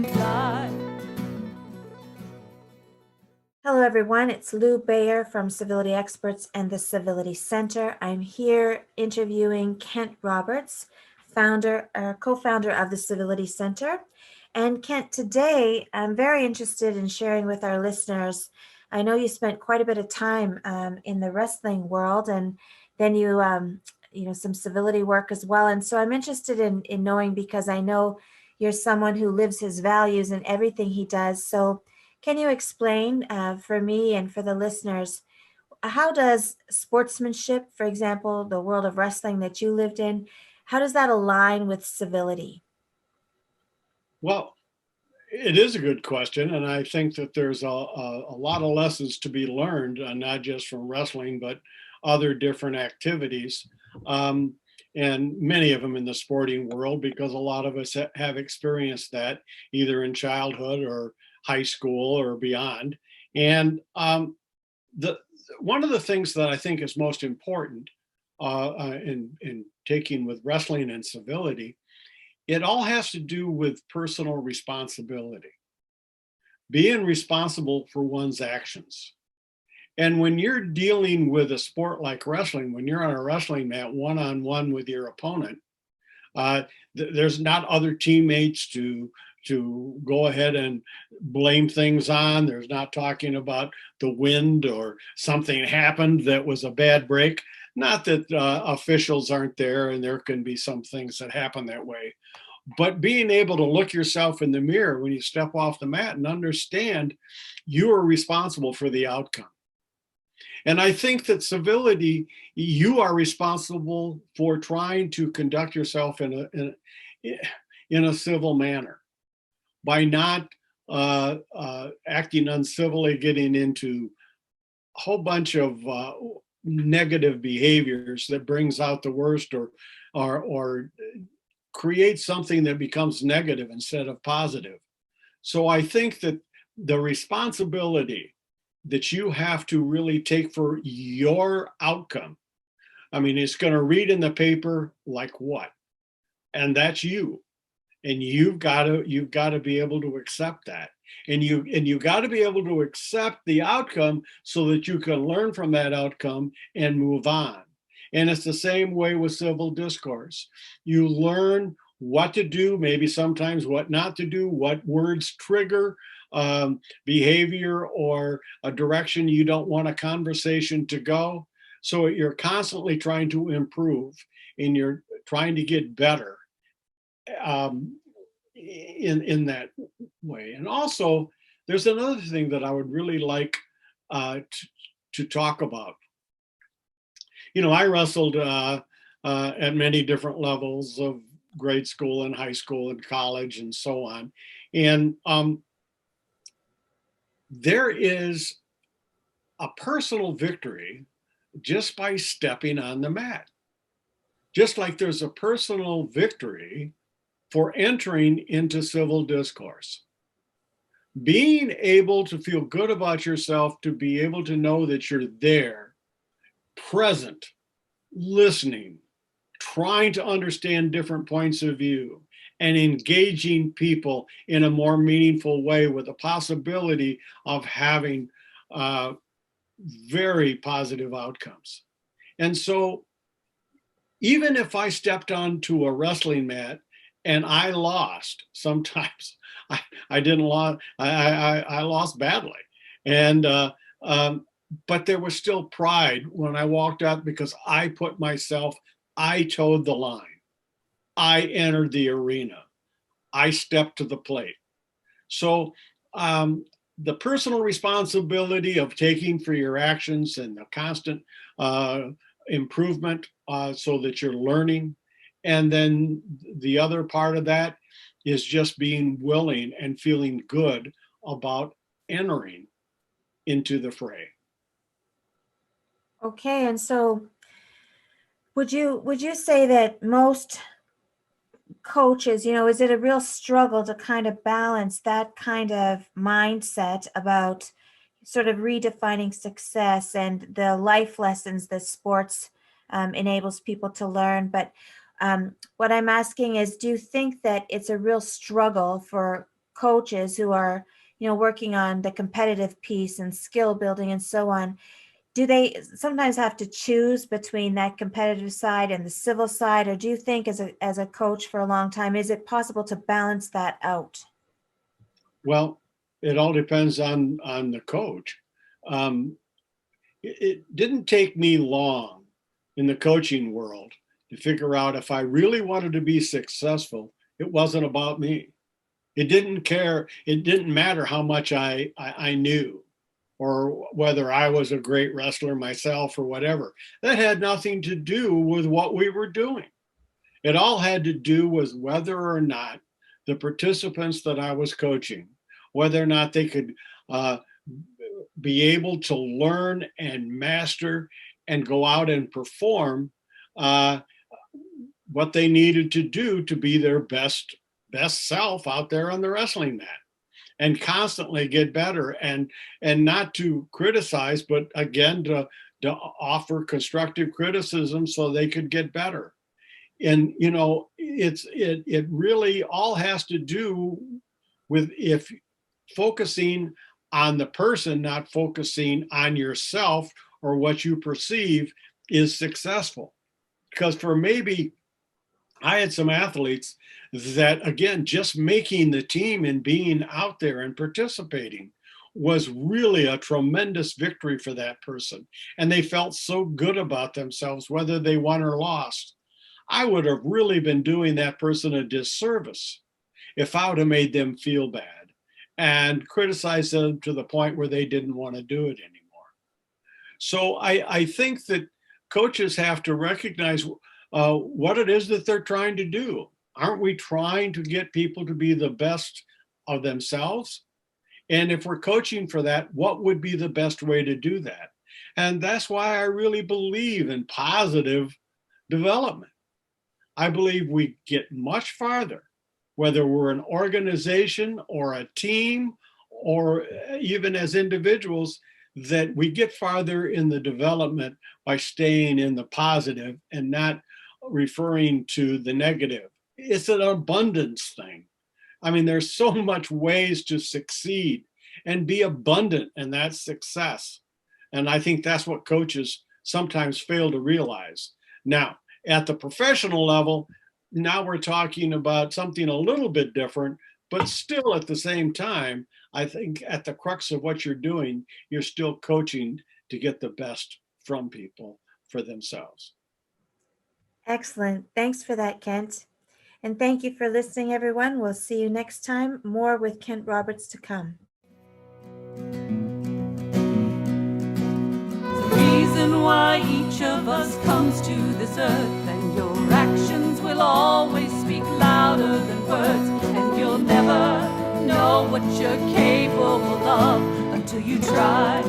can fly. Hello, everyone. It's Lou Bayer from Civility Experts and the Civility Center. I'm here interviewing Kent Roberts, co-founder of the Civility Center. And Kent, today I'm very interested in sharing with our listeners. I know you spent quite a bit of time in the wrestling world, and then some civility work as well. And so I'm interested in knowing, because I know you're someone who lives his values in everything he does. So can you explain for me and for the listeners, how does sportsmanship, for example, the world of wrestling that you lived in, how does that align with civility? Well, it is a good question, and I think that there's a lot of lessons to be learned, not just from wrestling, but other different activities, um, and many of them in the sporting world, because a lot of us have experienced that either in childhood or high school or beyond. And the one of the things that I think is most important in taking with wrestling and civility, it all has to do with personal responsibility, being responsible for one's actions. And when you're dealing with a sport like wrestling, when you're on a wrestling mat one on one with your opponent, uh, there's not other teammates to go ahead and blame things on. There's not talking about the wind or something happened that was a bad break. Not that officials aren't there, and there can be some things that happen that way, but being able to look yourself in the mirror when you step off the mat and understand you are responsible for the outcome. And I think that civility, you are responsible for trying to conduct yourself in a civil manner by not acting uncivilly, getting into a whole bunch of negative behaviors that brings out the worst, or create something that becomes negative instead of positive. So I think that the responsibility that you have to really take for your outcome, I mean, it's going to read in the paper like what? And that's you. And you've got to be able to accept that. And you got to be able to accept the outcome so that you can learn from that outcome and move on. And it's the same way with civil discourse. You learn what to do, maybe sometimes what not to do, what words trigger behavior or a direction you don't want a conversation to go. So you're constantly trying to improve, and you're trying to get better um, in that way. And also, there's another thing that I would really like to talk about. You know, I wrestled at many different levels of grade school and high school and college and so on. And there is a personal victory just by stepping on the mat. Just like there's a personal victory for entering into civil discourse. Being able to feel good about yourself, to be able to know that you're there, present, listening, trying to understand different points of view, and engaging people in a more meaningful way with the possibility of having uh, very positive outcomes. And so, even if I stepped onto a wrestling mat and I lost, sometimes I didn't lose, I lost badly. And, but there was still pride when I walked out, because I towed the line. I entered the arena. I stepped to the plate. So the personal responsibility of taking for your actions and the constant improvement so that you're learning. And then the other part of that is just being willing and feeling good about entering into the fray. Okay, and so would you say that most coaches, is it a real struggle to kind of balance that kind of mindset about sort of redefining success and the life lessons that sports enables people to learn? But what I'm asking is, do you think that it's a real struggle for coaches who are, working on the competitive piece and skill building and so on, do they sometimes have to choose between that competitive side and the civil side, or do you think as a coach for a long time, is it possible to balance that out? Well, it all depends on the coach. Um, it didn't take me long in the coaching world to figure out if I really wanted to be successful, it wasn't about me. It didn't care. It didn't matter how much I knew or whether I was a great wrestler myself or whatever. That had nothing to do with what we were doing. It all had to do with whether or not the participants that I was coaching, whether or not they could uh, be able to learn and master and go out and perform uh, what they needed to do to be their best self out there on the wrestling mat and constantly get better and not to criticize, but again to offer constructive criticism so they could get better. And it really all has to do with if focusing on the person, not focusing on yourself or what you perceive is successful. Because for maybe I had some athletes that, again, just making the team and being out there and participating was really a tremendous victory for that person. And they felt so good about themselves, whether they won or lost. I would have really been doing that person a disservice if I would have made them feel bad and criticized them to the point where they didn't want to do it anymore. So I think that coaches have to recognize what it is that they're trying to do. Aren't we trying to get people to be the best of themselves? And if we're coaching for that, what would be the best way to do that? And that's why I really believe in positive development. I believe we get much farther, whether we're an organization or a team or even as individuals, that we get farther in the development by staying in the positive and not referring to the negative. It's an abundance thing. I mean, there's so much ways to succeed and be abundant in that success. And I think that's what coaches sometimes fail to realize. Now, at the professional level, now we're talking about something a little bit different, but still at the same time, I think at the crux of what you're doing, you're still coaching to get the best from people for themselves. Excellent. Thanks for that, Kent. And thank you for listening, everyone. We'll see you next time. More with Kent Roberts to come. The reason why each of us comes to this earth, and your actions will always speak louder than words, and you'll never know what you're capable of until you try.